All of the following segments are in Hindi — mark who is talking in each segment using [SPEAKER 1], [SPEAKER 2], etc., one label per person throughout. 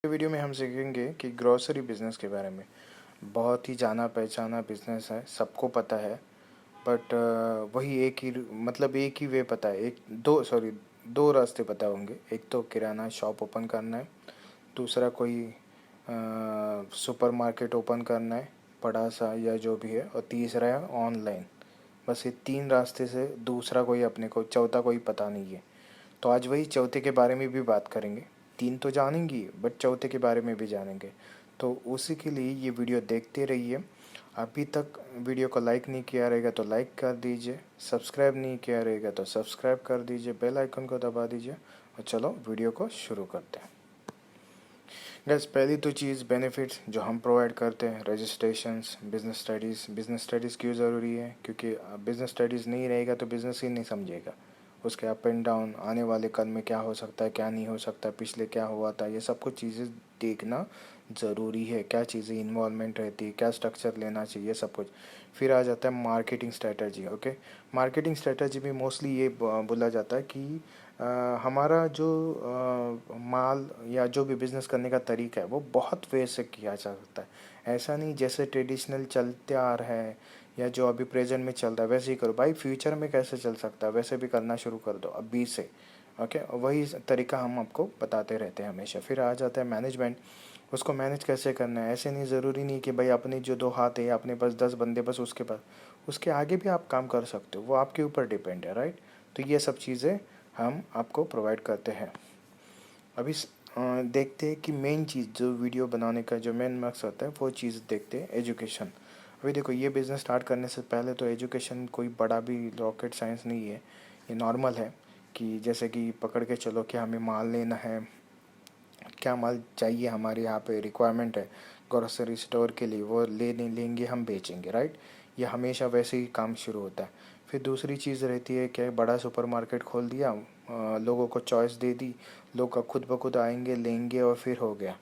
[SPEAKER 1] वीडियो में हम सीखेंगे कि ग्रोसरी बिज़नेस के बारे में। बहुत ही जाना पहचाना बिज़नेस है, सबको पता है। बट वही एक ही मतलब एक ही वे पता है, एक दो सॉरी दो रास्ते पता होंगे। एक तो किराना शॉप ओपन करना है, दूसरा कोई सुपरमार्केट ओपन करना है बड़ा सा या जो भी है, और तीसरा है ऑनलाइन। बस ये तीन रास्ते से दूसरा कोई अपने को चौथा कोई पता नहीं है। तो आज वही चौथे के बारे में भी बात करेंगे। तीन तो जानेंगी बट चौथे के बारे में भी जानेंगे। तो उसी के लिए ये वीडियो देखते रहिए। अभी तक वीडियो को लाइक नहीं किया रहेगा तो लाइक कर दीजिए, सब्सक्राइब नहीं किया रहेगा तो सब्सक्राइब कर दीजिए, बेल आइकन को दबा दीजिए। और चलो वीडियो को शुरू करते हैं। गैस, पहली तो चीज़ बेनिफिट्स जो हम प्रोवाइड करते हैं, रजिस्ट्रेशंस, बिज़नेस स्टडीज़ क्यों ज़रूरी है? क्योंकि बिज़नेस स्टडीज़ नहीं रहेगा तो बिज़नेस ही नहीं समझेगा। उसके अप एंड डाउन, आने वाले कल में क्या हो सकता है, क्या नहीं हो सकता, पिछले क्या हुआ था, ये सब कुछ चीज़ें देखना ज़रूरी है। क्या चीज़ें इन्वॉल्वमेंट रहती है, क्या स्ट्रक्चर लेना चाहिए, सब कुछ। फिर आ जाता है marketing strategy. Okay, marketing strategy में मोस्टली ये बोला जाता है कि हमारा जो माल या जो भी बिज़नेस करने का तरीका है वो बहुत वे से किया जा सकता है। ऐसा नहीं जैसे ट्रेडिशनल चलते आ रहा है या जो अभी प्रेजेंट में चल रहा है वैसे ही करो भाई, फ्यूचर में कैसे चल सकता है वैसे भी करना शुरू कर दो अभी से। ओके, वही तरीका हम आपको बताते रहते हैं हमेशा। फिर आ जाता है मैनेजमेंट। उसको मैनेज कैसे करना है। ऐसे नहीं, ज़रूरी नहीं कि भाई अपने जो दो हाथ है अपने पास 10 बंदे बस उसके पास, उसके आगे भी आप काम कर सकते हो, वो आपके ऊपर डिपेंड है, राइट। तो ये सब चीज़ें हम आपको प्रोवाइड करते हैं। अभी देखते हैं कि मेन चीज़ जो वीडियो बनाने का जो मेन मकसद होता है वो चीज़ देखते हैं, एजुकेशन। अभी देखो, ये बिज़नेस स्टार्ट करने से पहले तो एजुकेशन कोई बड़ा भी रॉकेट साइंस नहीं है। ये नॉर्मल है कि जैसे कि पकड़ के चलो कि हमें माल लेना है, क्या माल चाहिए, हमारे यहाँ पे रिक्वायरमेंट है ग्रोसरी स्टोर के लिए, वो लेंगे हम बेचेंगे, राइट। ये हमेशा वैसे ही काम शुरू होता है। फिर दूसरी चीज़ रहती है कि बड़ा सुपरमार्केट खोल दिया, लोगों को चॉइस दे दी, लोग खुद ब खुद आएंगे लेंगे और फिर हो गया।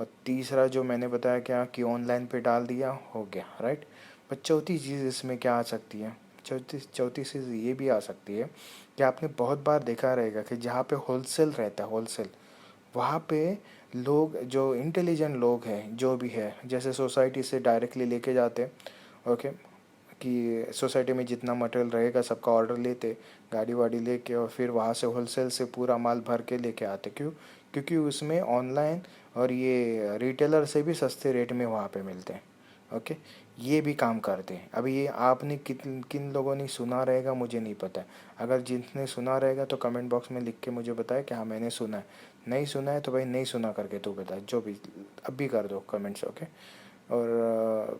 [SPEAKER 1] और तीसरा जो मैंने बताया क्या कि ऑनलाइन पे डाल दिया, हो गया, राइट। पर चौथी चीज़ इसमें क्या आ सकती है? चौथी चीज़ ये भी आ सकती है कि आपने बहुत बार देखा रहेगा कि जहाँ पे होलसेल रहता है, होलसेल, वहाँ पे लोग जो इंटेलिजेंट लोग हैं जो भी है, जैसे सोसाइटी से डायरेक्टली लेके जाते हैं। ओके, कि सोसाइटी में जितना मटेरियल रहेगा सबका ऑर्डर लेते, गाड़ी वाड़ी लेके, और फिर वहाँ से होलसेल से पूरा माल भर के लेके आते। क्यों? क्योंकि उसमें ऑनलाइन और ये रिटेलर से भी सस्ते रेट में वहाँ पे मिलते हैं। ओके, ये भी काम करते हैं। अभी ये आपने किन किन लोगों ने सुना रहेगा मुझे नहीं पता है। अगर जिसने सुना रहेगा तो कमेंट बॉक्स में लिख के मुझे बताए कि हाँ मैंने सुना है। नहीं सुना है तो भाई नहीं सुना करके तू बता, जो भी अब भी कर दो कमेंट्स। ओके, और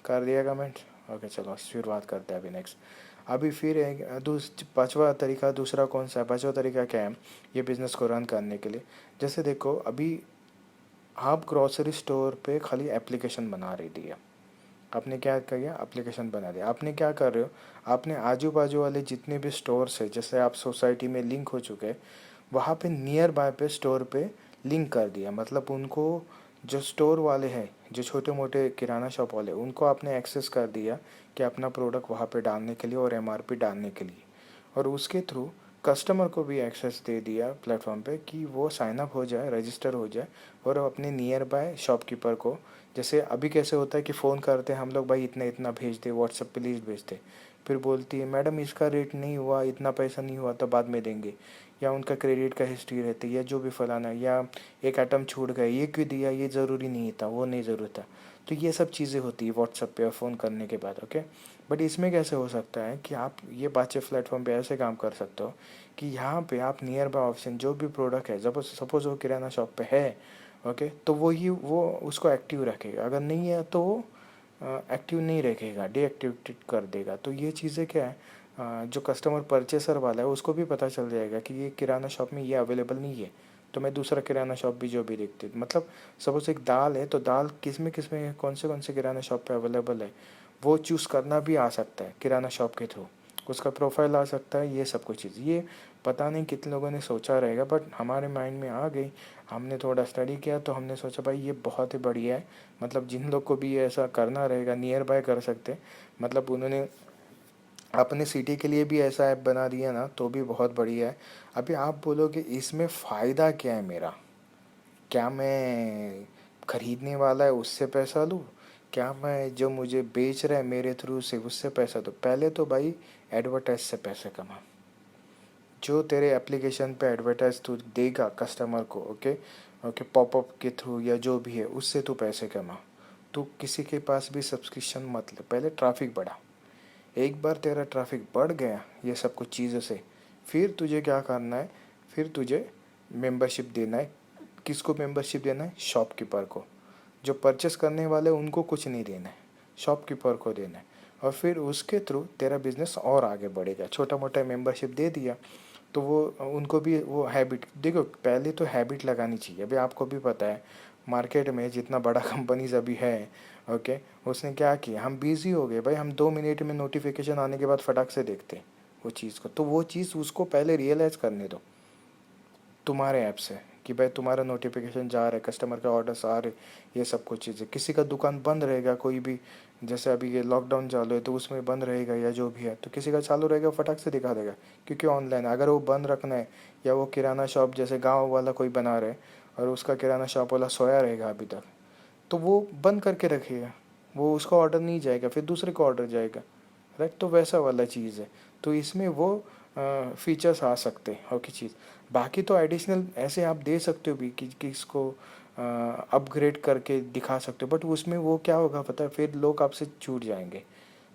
[SPEAKER 1] कर दिया कमेंट। ओके, चलो शुरुआत करते हैं अभी नेक्स्ट। अभी फिर एक पांचवा तरीका, दूसरा कौन सा है, पांचवा तरीका क्या है ये बिज़नेस को रन करने के लिए? जैसे देखो, अभी आप ग्रॉसरी स्टोर पे खाली एप्लीकेशन बना रही थी, आपने क्या किया, एप्लीकेशन बना दिया। आपने क्या कर रहे हो, आपने आजू बाजू वाले जितने भी स्टोर्स है, जैसे आप सोसाइटी में लिंक हो चुके हैं, वहाँ पे नियर बाय पे स्टोर पे लिंक कर दिया। मतलब उनको, जो स्टोर वाले हैं, जो छोटे मोटे किराना शॉप वाले, उनको आपने एक्सेस कर दिया कि अपना प्रोडक्ट वहाँ पे डालने के लिए और एमआरपी डालने के लिए। और उसके थ्रू कस्टमर को भी एक्सेस दे दिया प्लेटफॉर्म पे कि वो साइन अप हो जाए, रजिस्टर हो जाए, और अपने नियर बाय शॉपकीपर को, जैसे अभी कैसे होता है कि फ़ोन करते हैं हम लोग, भाई इतना इतना भेज दे, व्हाट्सएप पे लिस्ट भेजते, फिर बोलती है मैडम इसका रेट नहीं हुआ, इतना पैसा नहीं हुआ तो बाद में देंगे, या उनका क्रेडिट का हिस्ट्री रहती है या जो भी फलाना, या एक आइटम छूट गया, ये क्यों दिया, ये ज़रूरी नहीं था, वो नहीं ज़रूरत था। तो ये सब चीज़ें होती है व्हाट्सएप पे और फ़ोन करने के बाद। ओके, बट इसमें कैसे हो सकता है कि आप ये बातचीत प्लेटफॉर्म पे ऐसे काम कर सकते हो कि यहाँ पे आप नियर बाय ऑप्शन जो भी प्रोडक्ट है, सपोज वो किराना शॉप पे है, ओके, तो वो उसको एक्टिव रखेगा। अगर नहीं है तो वो एक्टिव नहीं रखेगा, डीएक्टिवेट कर देगा। तो ये चीज़ें क्या है, जो कस्टमर परचेसर वाला है उसको भी पता चल जाएगा कि ये किराना शॉप में ये अवेलेबल नहीं है, तो मैं दूसरा किराना शॉप भी जो भी देखती, मतलब सपोज एक दाल है तो दाल किस में कौन से किराना शॉप पे अवेलेबल है, वो चूज़ करना भी आ सकता है किराना शॉप के थ्रू। उसका प्रोफाइल आ सकता है, ये सब कुछ चीज़, ये पता नहीं कितने लोगों ने सोचा रहेगा बट हमारे माइंड में आ गई। हमने थोड़ा स्टडी किया तो हमने सोचा भाई ये बहुत ही बढ़िया है। मतलब जिन लोग को भी ऐसा करना रहेगा नियर बाय कर सकते, मतलब उन्होंने अपने सिटी के लिए भी ऐसा ऐप बना दिया ना, तो भी बहुत बढ़िया है। अभी आप बोलोगे इसमें फ़ायदा क्या है मेरा, क्या मैं खरीदने वाला है उससे पैसा लूँ, क्या मैं जो मुझे बेच रहा है मेरे थ्रू से उससे पैसा दूँ? पहले तो भाई एडवर्टाइज से पैसे कमा। जो तेरे एप्लीकेशन पे एडवर्टाइज तू देगा कस्टमर को, ओके ओके, पॉपअप के थ्रू या जो भी है उससे तू पैसे कमा। तू किसी के पास भी सब्सक्रिप्शन मत ले, पहले ट्रैफिक बढ़ा। एक बार तेरा ट्रैफिक बढ़ गया ये सब कुछ चीज़ों से, फिर तुझे क्या करना है, फिर तुझे मेंबरशिप देना है। किसको मेंबरशिप देना है? शॉपकीपर को। जो परचेस करने वाले उनको कुछ नहीं देना है, शॉपकीपर को देना है। और फिर उसके थ्रू तेरा बिजनेस और आगे बढ़ेगा। छोटा मोटा मेंबरशिप दे दिया तो वो उनको भी वो हैबिट, देखो पहले तो हैबिट लगानी चाहिए। अभी आपको भी पता है मार्केट में जितना बड़ा कंपनीज अभी है, ओके, उसने क्या किया, हम बिज़ी हो गए भाई, हम 2 मिनट में नोटिफिकेशन आने के बाद फटाक से देखते हैं वो चीज़ को। तो वो चीज़ उसको पहले रियलाइज़ करने दो तुम्हारे ऐप से कि भाई तुम्हारा नोटिफिकेशन जा रहा है, कस्टमर के ऑर्डर्स आ रहे, ये सब कुछ चीज़ें। किसी का दुकान बंद रहेगा, कोई भी, जैसे अभी ये लॉकडाउन चालू है तो उसमें बंद रहेगा या जो भी है, तो किसी का चालू रहेगा फटाक से दिखा देगा, क्योंकि ऑनलाइन अगर वो बंद रखना है, या वो किराना शॉप जैसे गाँव वाला कोई बना रहे और उसका किराना शॉप वाला सोया रहेगा अभी तक, तो वो बंद करके रखेगा, वो उसका ऑर्डर नहीं जाएगा, फिर दूसरे को ऑर्डर जाएगा, राइट। तो वैसा वाला चीज़ है। तो इसमें वो फीचर्स आ सकते हैं और की चीज़। बाकी तो एडिशनल ऐसे आप दे सकते हो भी कि किसको अपग्रेड करके दिखा सकते हो, बट उसमें वो क्या होगा पता है, फिर लोग आपसे छूट जाएंगे।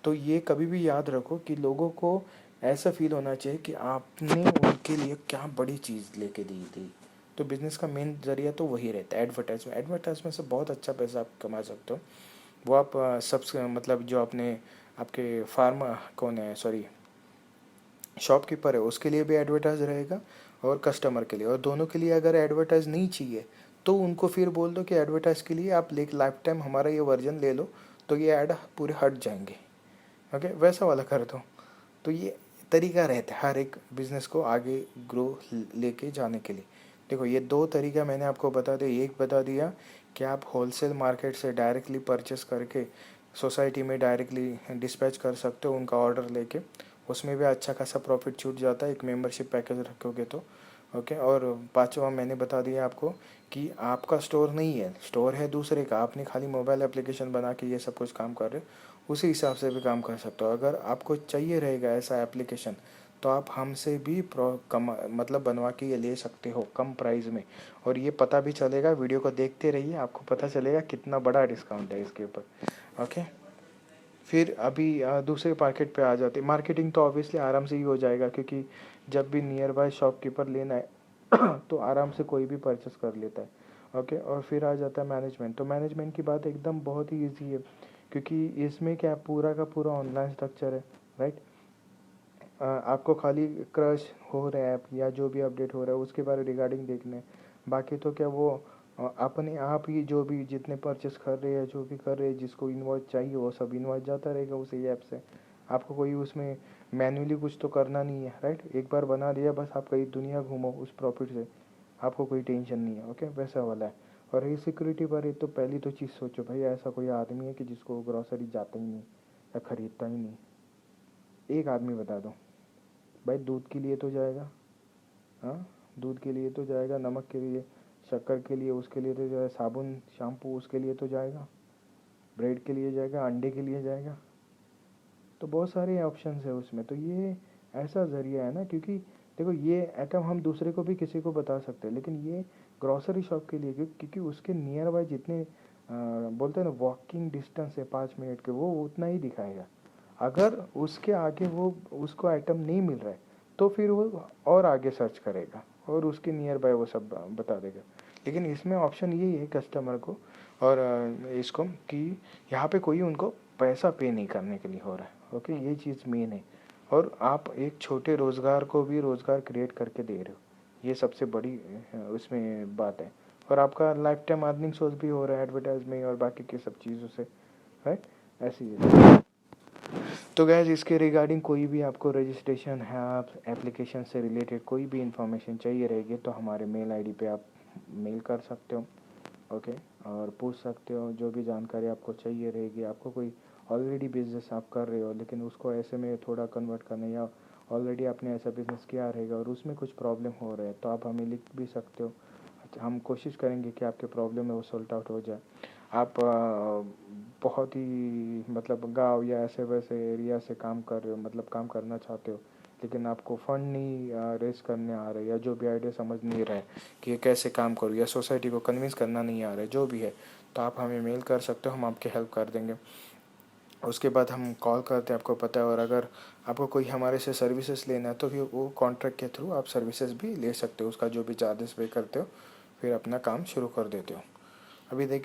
[SPEAKER 1] तो ये कभी भी याद रखो कि लोगों को ऐसा फील होना चाहिए कि आपने उनके लिए क्या बड़ी चीज़ लेके दी थी। तो बिज़नेस का मेन ज़रिया तो वही रहता है, एडवर्टाइजमेंट। एडवर्टाइजमेंट से बहुत अच्छा पैसा आप कमा सकते हो। वो आप मतलब जो अपने आपके फार्मा कौन है, सॉरी, शॉपकीपर है, उसके लिए भी एडवर्टाइज रहेगा और कस्टमर के लिए, और दोनों के लिए अगर एडवर्टाइज नहीं चाहिए तो उनको फिर बोल दो कि एडवर्टाइज के लिए आप लाइफ टाइम हमारा ये वर्जन ले लो, तो ये ऐड पूरे हट जाएंगे, ओके, वैसा वाला कर दो। तो ये तरीका रहता है हर एक बिज़नेस को आगे ग्रो लेके जाने के लिए। देखो ये दो तरीका मैंने आपको बता दिया। एक बता दिया कि आप होलसेल मार्केट से डायरेक्टली परचेस करके सोसाइटी में डायरेक्टली डिस्पैच कर सकते हो उनका ऑर्डर लेके, उसमें भी अच्छा खासा प्रॉफिट छूट जाता है एक मेंबरशिप पैकेज रखोगे तो, ओके। और पांचवा मैंने बता दिया आपको कि आपका स्टोर नहीं है, स्टोर है दूसरे का, आपने खाली मोबाइल एप्लीकेशन बना के ये सब कुछ काम कर रहे हो, उसी हिसाब से भी काम कर सकते हो। अगर आपको चाहिए रहेगा ऐसा एप्लीकेशन तो आप हमसे भी कम मतलब बनवा के ये ले सकते हो कम प्राइस में। और ये पता भी चलेगा, वीडियो को देखते रहिए, आपको पता चलेगा कितना बड़ा डिस्काउंट है इसके ऊपर, ओके। फिर अभी दूसरे मार्केट पे आ जाते, मार्केटिंग तो ऑब्वियसली आराम से ही हो जाएगा, क्योंकि जब भी नियर बाय शॉपकीपर लेना है तो आराम से कोई भी परचेस कर लेता है, ओके। और फिर आ जाता है मैनेजमेंट। तो मैनेजमेंट की बात एकदम बहुत ही ईजी है, क्योंकि इसमें क्या पूरा का पूरा ऑनलाइन स्ट्रक्चर है, राइट। आपको खाली क्रश हो रहा है ऐप या जो भी अपडेट हो रहा है उसके बारे रिगार्डिंग देखना है। बाकी तो क्या वो अपने आप ही जो भी जितने परचेस कर रहे हैं, जो भी कर रहे हैं, जिसको इन्वॉइस चाहिए वो सब इन्वॉइस जाता रहेगा उसी ऐप से। आपको कोई उसमें मैन्युअली कुछ तो करना नहीं है, राइट। एक बार बना दिया बस, आप कहीं दुनिया घूमो उस प्रॉफिट से, आपको कोई टेंशन नहीं है, ओके, वैसा वाला है। और ये सिक्योरिटी पर है, तो पहली तो चीज़ सोचो भाई ऐसा कोई आदमी है कि जिसको ग्रॉसरी जाता ही नहीं या ख़रीदता ही नहीं। एक आदमी बता दो भाई। दूध के लिए तो जाएगा, हाँ, दूध के लिए तो जाएगा, नमक के लिए, शक्कर के लिए उसके लिए तो जाएगा, साबुन शैम्पू उसके लिए तो जाएगा, ब्रेड के लिए जाएगा, अंडे के लिए जाएगा। तो बहुत सारे ऑप्शंस है उसमें। तो ये ऐसा ज़रिया है ना, क्योंकि देखो ये आइटम हम दूसरे को भी किसी को बता सकते हैं, लेकिन ये ग्रॉसरी शॉप के लिए क्योंकि उसके नियर बाय जितने बोलते हैं ना वॉकिंग डिस्टेंस है 5 मिनट के, वो उतना ही दिखाएगा। अगर उसके आगे वो उसको आइटम नहीं मिल रहा है तो फिर वो और आगे सर्च करेगा और उसके नियर बाय वो सब बता देगा। लेकिन इसमें ऑप्शन यही है कस्टमर को और इसको कि यहाँ पे कोई उनको पैसा पे नहीं करने के लिए हो रहा है, ओके, ये चीज़ मेन है। और आप एक छोटे रोज़गार को भी रोज़गार क्रिएट करके दे रहे हो, ये सबसे बड़ी उसमें बात है। और आपका लाइफ टाइम अर्निंग सोर्स भी हो रहा है एडवर्टाइज में और बाकी की सब चीज़ों से, राइट। ऐसी है। तो गैस इसके रिगार्डिंग कोई भी आपको रजिस्ट्रेशन है, आप एप्लीकेशन से रिलेटेड कोई भी इंफॉर्मेशन चाहिए रहेगी तो हमारे मेल आईडी पे आप मेल कर सकते हो, ओके। और पूछ सकते हो जो भी जानकारी आपको चाहिए रहेगी। आपको कोई ऑलरेडी बिजनेस आप कर रहे हो लेकिन उसको ऐसे में थोड़ा कन्वर्ट करना, या ऑलरेडी आपने ऐसा बिजनेस किया रहेगा और उसमें कुछ प्रॉब्लम हो रहा है, तो आप हमें लिख भी सकते हो हम कोशिश करेंगे कि आपके प्रॉब्लम है वो सॉल्ट आउट हो जाए। आप बहुत ही मतलब गाँव या ऐसे वैसे एरिया से काम कर रहे हो, मतलब काम करना चाहते हो, लेकिन आपको फंड नहीं रेस करने आ रहे, या जो भी आइडिया समझ नहीं रहे कि ये कैसे काम करूँ, या सोसाइटी को कन्विंस करना नहीं आ रहा है, जो भी है, तो आप हमें मेल कर सकते हो, हम आपकी हेल्प कर देंगे। उसके बाद हम कॉल करते हैं, आपको पता है। और अगर आपको कोई हमारे से सर्विसेज लेना है तो फिर वो कॉन्ट्रैक्ट के थ्रू आप सर्विसेज भी ले सकते हो, उसका जो भी चार्जेस पे करते हो, फिर अपना काम शुरू कर देते हो। अभी देखिए